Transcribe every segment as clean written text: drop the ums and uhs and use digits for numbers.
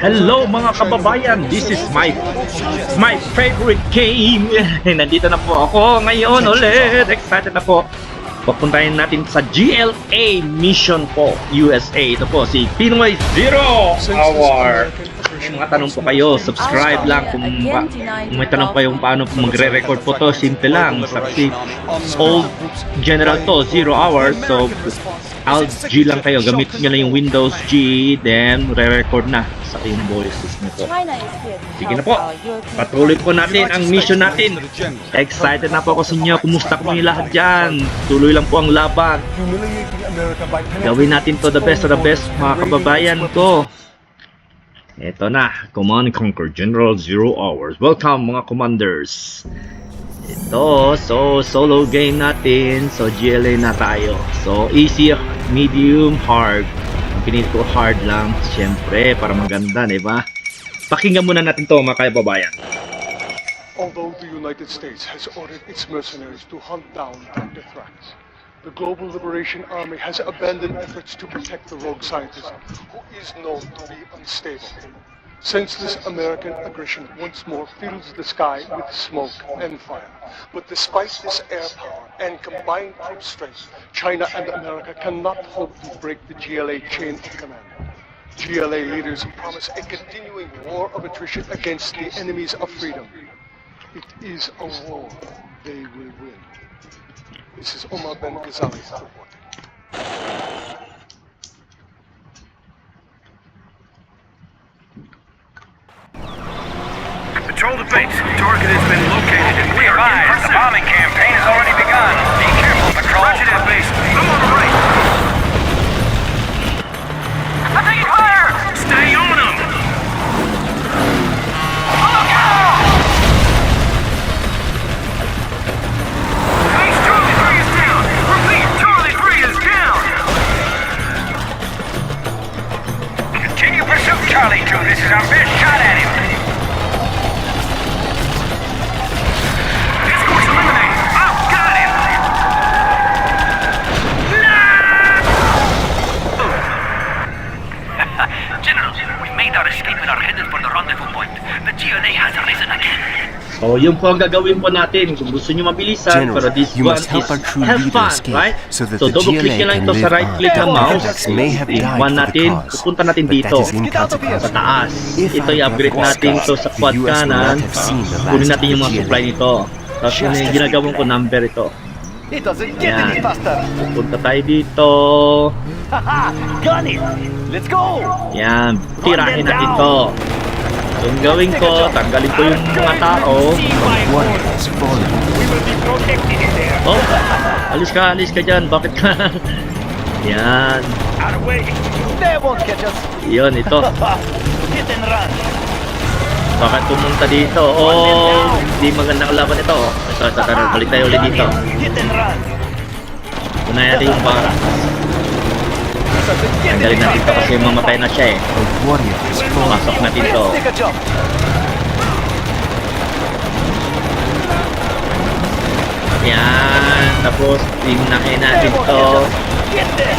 Hello mga kababayan, this is my favorite game. Nandito na po ako ngayon ulit. Excited na po. Papuntahin natin sa GLA mission po, USA. Ito po si Pinoy Zero Hour. Kung mga tanong po kayo, subscribe lang. Kung may tanong pa yung paano magre-record po to, simple lang. Kasi old general to, 0 hours. So Alt G lang kayo, gamitin nyo lang yung Windows G, then re-record na sa kayong voices nito. Sige na po, patuloy po natin ang mission natin. Excited na po ako sa inyo. Kumusta po yung lahat dyan? Tuloy lang po ang laban. Gawin natin to the best of the best, mga kababayan ko. Eto na, Command and Conquer General 0 Hours. Welcome mga commanders. Ito, so solo game natin. So GLA na tayo. So easy, medium, hard. Ang pinili ko hard lang, syempre, para maganda, di ba? Pakinggan muna natin to mga kababayan. Although the United States has ordered its mercenaries to hunt down Dr. Thrax, the Global Liberation Army has abandoned efforts to protect the rogue scientist, who is known to be unstable. Senseless American aggression once more fills the sky with smoke and fire. But despite this air power and combined troop strength, China and America cannot hope to break the GLA chain of command. GLA leaders promise a continuing war of attrition against the enemies of freedom. It is a war they will win. This is Omar Ben Ghazali reporting. Patrol the base. Target has been located and we are in pursuit. The bombing campaign has already begun. Be careful, Patrol. Roger that base. I'm on the right. I'm taking fire! Stay on them! Look out! Base Charlie 3 is down. Repeat, Charlie 3 is down. Continue pursuit, Charlie 2. This is our best shot at him. So yun po ang gagawin po natin. Kung gusto nyo mabilisan, General, pero this you one must help our is true have leader fun, escape right? so that So the double click GLA nyo lang can ito sa live right on. click ng mouse. Thrax may have died One for the natin, cause, pupunta natin but that dito is inconsequential. sa taas. If Ito I i-upgrade have natin to sa quad the US will kanan. not have seen the Kunin last natin yung of mga the supply GLA. nito. Tapos yun yung ginagawang ko number ito. It doesn't get Ayan. any faster. Pupunta tayo dito. Haha! Gun it! Let's go! Yan, tirahin natin to. So yung gawin ko, tanggalin ko yung mga tao. What has fallen? We will be protected in there. Oh, alis ka dyan. Bakit ka? Yan. Out of way. They won't catch us. Yun, ito. Hit and run. Bakit pumunta dito? Oh, hindi magandang laban ito. Ito, tara, balik tayo ulit dito. Hit and run. Unahin natin yung para. Tanggalin natin ito kasi mamatay na siya eh. A warrior has fallen. Pasok natin ito. Let's take a jump. Yan. Tapos, tinahin natin They won't ito. catch us. Get them.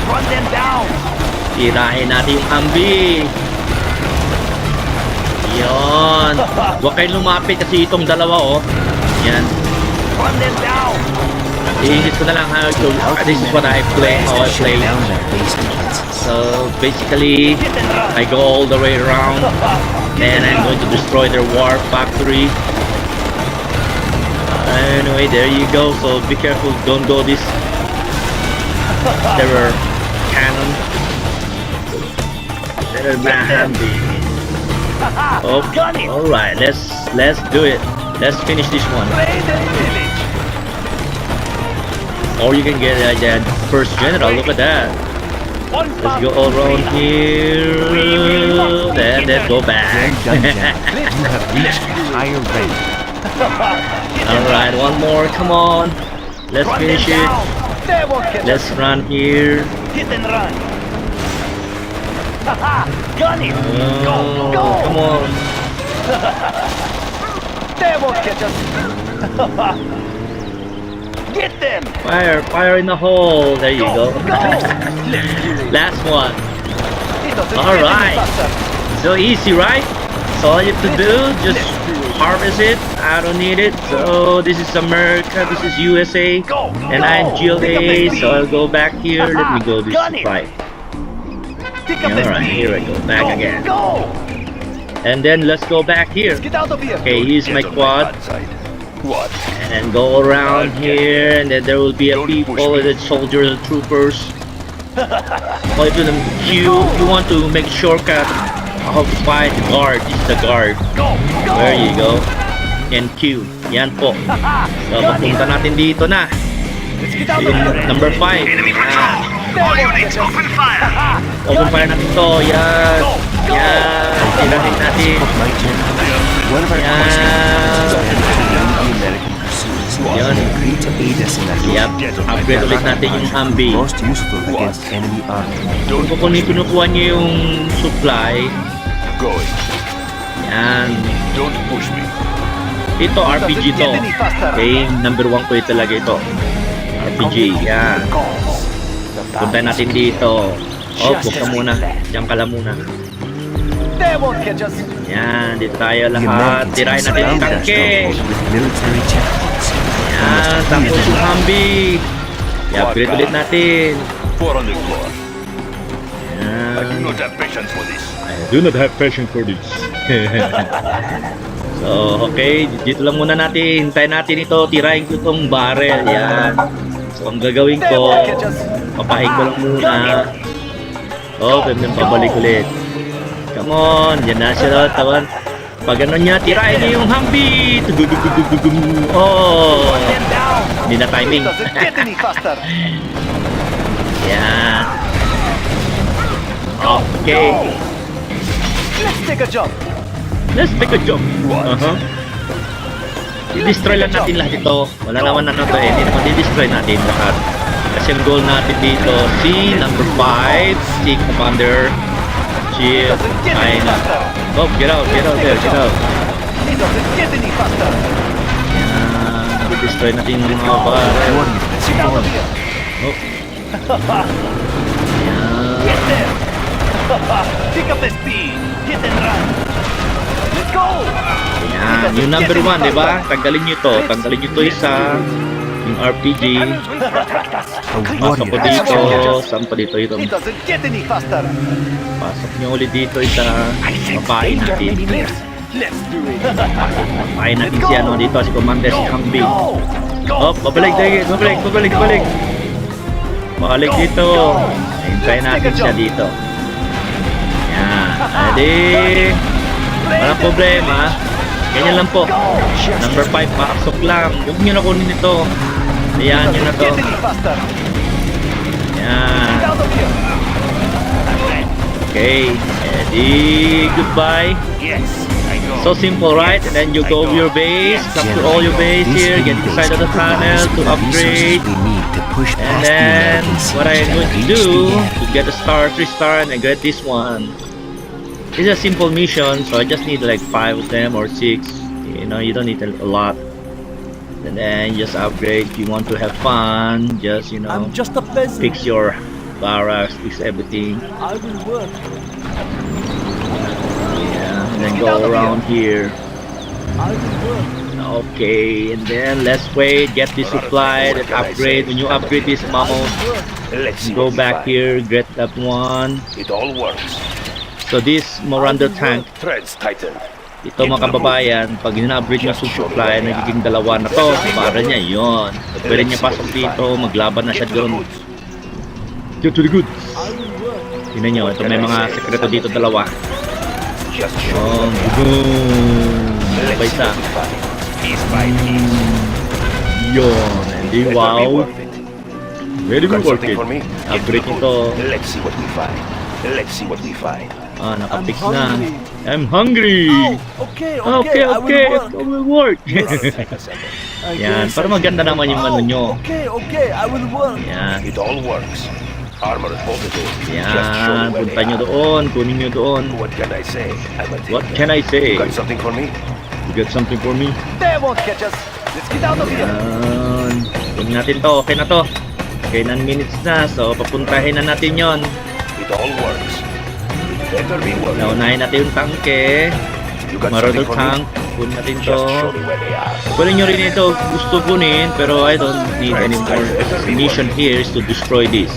Run them down. Tirahin natin yung ambi. Yun. Huwag kayong lumapit kasi itong dalawa oh. Yan. Run them down. I-English ko na lang ha. So, this is what I play, how I Shut play. down that base defenses. So basically, Hit and run. I go all the way around, and I'm going to destroy their war factory. Anyway, there you go. So be careful, don't go this terror cannon. They're not handy. Oh, Gun it. all right. Let's do it. Let's finish this one. Play the village. Or you can get the first general. Look at that. One Let's go all around here. Then go back. Well done, Jack. You have reached a higher rank. Alright, one more. Come on. Let's Run finish them it. down. They won't catch us. Let's run here. Hit and run. Haha! Gun it! Go! Oh, Go! come on. They won't catch us. Get them! Fire in the hole. There you go. Last one. It doesn't All get any right. faster. So easy, right? So all you have to do, just harvest it. I don't need it. So this is America, this is USA, Go, and go. I'm Pick up the GLA. speed. So I'll go back here. Let me go this Gun it. supply. Pick up the Alright, speed. here I go. Back Go, again. Go! And then let's go back here. Let's get out of here. Okay, here's my quad. What? And then go around here, and then there will be a Don't push people, me. the soldiers, the troopers. All you do, you want to make shortcut how to find the guard. This is the guard. Go! Go! There you go. And Q. Yan po. So, papunta natin dito na. Let's get out of Yung here. number 5. Enemy patrol! All units, open fire! Open fire natin to. Yan. Yan. Tirahin natin. My general. One of our Yeah. conscripts has been to lead the American pursuits. Yan. He agreed to aid us in that Yep. mission. Upgrade ulit natin yung Humvee. Most useful against enemy army. Kung kinukuha nyo yung supply, Going. yan. Don't push me. Ito, RPG to. Okay, number 1 ko ito talaga ito. RPG, yan. Punta natin dito. Oh, huwag ka muna. Diyan ka lang muna. They won't catch us. Yan, dito tayo The lahat. Americans Tirahin natin yung surrounded us tangke. with military checkpoints. Yan, tapos yung Humvee. I-upgrade ulit natin. 4 on the floor. I do Yan. not have patience for this. I do not have passion for this. So, okay. Dito lang muna natin. Hintayin natin ito. Tirahin ko itong barrel. Yan. So, ang gagawin They ko, won't catch us. papahin ko lang muna. Oh, pwede nang pabalik ulit. Come on. Yan na siya. Tawan. Pag ano niya, tirahin niya yung Humvee. Tugugugugugugum. Oh. Get down. Hindi na It timing. doesn't get any faster. Yan. Okay. Let's take a jump. Let's take a jump. I-destroy lang natin lahat ito. Wala naman ano to eh. Hindi naman i-destroy natin lahat. Kasi ang goal natin dito, si number 5, si Commander Chief. Doesn't get Ay, any faster. oh, get out there, get out. It doesn't get any faster. Yan. I-destroy natin yung mga barrel. Warrior has Get out of fallen. here. Oh. Yan. Get there. Pick up the speed. Hit and run. Let's go. Yan. Yung number 1, di ba? Tanggalin nyo ito. Tanggalin nyo ito isa. Yung RPG. Cannons will protect us. Pasok ko dito. Saan pa dito ito? It doesn't get any faster. Pasok nyo ulit dito isa. Papain natin. Let's do it. Papain natin si ano dito. Si Commander si Humvee. Go. Go. Oh, babalik. Babalik. Balik dito. Hintayin natin siya dito. Yan. Ready? Walang problema. Ganyan lang po. Number 5, pasok lang. Huwag nyo na kunin ito. Ayan nyo na to. Get any faster. Yan. Get out of here. Okay. Ready? Goodbye. Yes, I go. So simple, right? And then you go to your base, come to all your base here, get inside of the tunnel to upgrade. We need to push And past the then American what I'm cities going and to reach do the end. to get a star, 3 star, and I get this one. It's a simple mission, so I just need like 5 of them or 6. You know, you don't need a lot. And then just upgrade if you want to have fun. Just I'm just a peasant. fix your barracks, fix everything. I will work. Yeah, and then go around here. I will work. Okay, and then let's wait, get this supply, then upgrade. When you upgrade this mammoth, Let's see go what we back find. here, get that one. It all works. So this Moranda tank, Threads tightened. ito mga kababayan, pag ina-upgrade yung supply, nagiging dalawa na to. Para niya, yun. So, pwede niya pasok dito, maglaban na siya doon. Get to the goods. Tingnan nyo, ito may mga sekreto dito dalawa. Just show Oh, me. boom. Let's Sabay see isa. what we find. Piece by piece. Yun. Hindi, Better be wow. worth it. Very Got good worth something it. for me? Upgrade Get nito. good. Let's see what we find. Let's see what we find. Ah, nakapix I'm na. hungry. I'm hungry. Okay, Okay, I it will work. I Yan, guess para I should maganda do- naman yung ano nyo. Okay, I will work. Yan, It all works. Armor is bolted in. Just show yan, me where punta they nyo are. doon, kunin nyo doon. What can I say? I'm a What thief. can I say? Got something for me? You got something for me? They won't catch us. Let's get out of here. Yan. Tingnan natin to, okay na to. Okay, 9 minutes na, so papuntahin na natin yon. It all works. Better be working. Naunahin natin yung tangke. You got Marauder something for me? tank. Kunin natin to. Just show me where they are. Pwede nyo rin ito gusto kunin, pero I don't need any more mission here is to destroy this.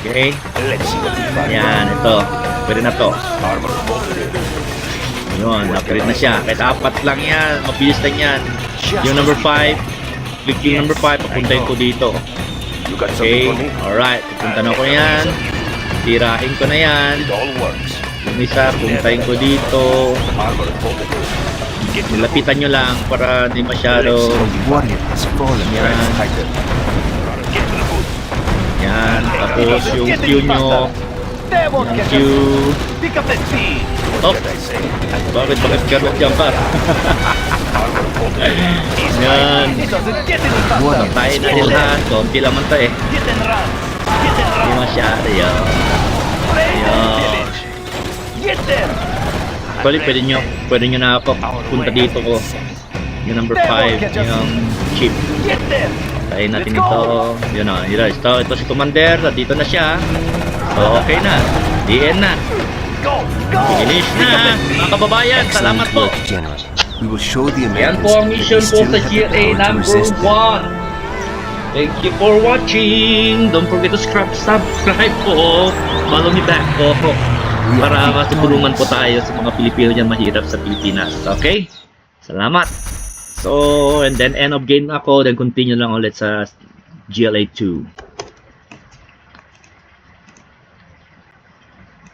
Okay? Let's see what we find. Ayan, ito. Pwede na to. Armor bolted. Yun, upgrade na siya. Kahit 4 lang yan, mabilis lang yan. Yung number 5, click yung number 5, papuntahin ko dito. You got Okay, something for me? alright. Pupunta na ko yan. Tirahin ko na yan. It all works. Yung isa, puntahin ko dito. Armor bolted. Get to the Nilapitan nyo lang para hindi masyado. The warrior has fallen. Yan, tighter. Get to the booth. yan. Tapos yung Q nyo. They won't Yung catch Q. us. Pick up that speed. Oh, What did I say? bakit carrot dyan pa? Armor bolted. Yan. It doesn't get any faster. Tayo na din lahat. Konti lang man to eh. Hit and run. Hit and Hindi run. masyado yun. Play the Yeah. village. Get them. Pwede nyo na punta dito ko. Yung number 5, yung chip. Get them. Tayo natin ito. Yun o, ito si Commander. Dito na siya. So, okay na. DN na. Go. Go. Finish na. Mga kababayan, salamat Excellent po. work, General. We will show the Yan Americans po ang that mission we po still sa have the GLA power to number resist them. 1. Thank you for watching. Don't forget to subscribe po. Follow me back po. Para matutulungan po tayo sa mga Pilipino dyan mahirap sa Pilipinas. Okay? Salamat. So, and then end of game ako. Then continue lang ulit sa GLA 2.